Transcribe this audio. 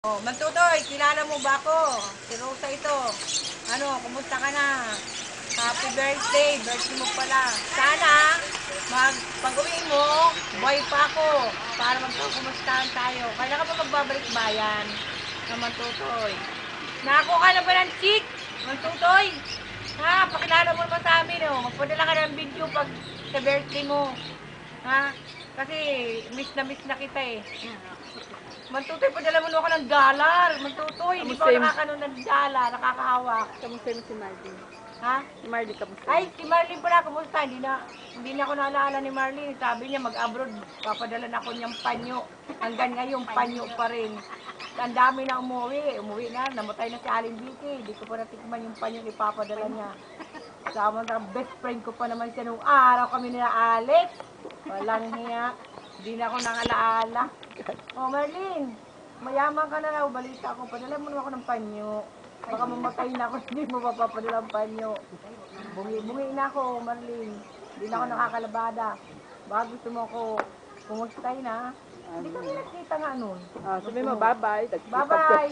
Oh, Mantutoy, kilala mo ba ako? Si Rosa ito. Ano, kumusta ka na? Happy birthday, birthday mo pala. Sana, pag-uwi mo, buhay pa ako para magkakumustahan tayo. Kailan ka ba magbabalik bayan na Mantutoy? Nako ka na ba ng chick? Mantutoy? Ha, pakilala mo naman sa amin, oh. Magpadala ka ng video pag sa birthday mo. Ha? Kasi miss na kita eh. Mantutoy, padala mo ako ng dollar. Mantutoy, hindi pa ako nakakanon ng dollar, nakakahawak. Kamusta mo si Marlene? Ha? Si Marlene, kamusta? Ay, si Marlene pala, kumusta? Hindi na ako naalala ni Marlene. Sabi niya, mag-abroad, papadala na ako niyang panyo. Hanggang ngayon, panyo pa rin. Ang dami na umuwi. Umuwi na, namatay na si Aling Vicky. Hindi ko pa natikman yung panyo ipapadala niya. Sama na, best friend ko pa naman siya nung araw kami nila Alex. Walang hiya. Hindi na ako nangalaala. Oh, Marlene, mayaman ka na raw. Balita ko, padala mo na ako ng panyo. Baka mamatay na ako, hindi mo mapapadala ang panyo. Bungi na ako, Marlene. Hindi na ako nakakalabada. Baka gusto mo ako kumustay na. Hindi kami nakita nga nun. Sabi mo, bye-bye. Bye-bye!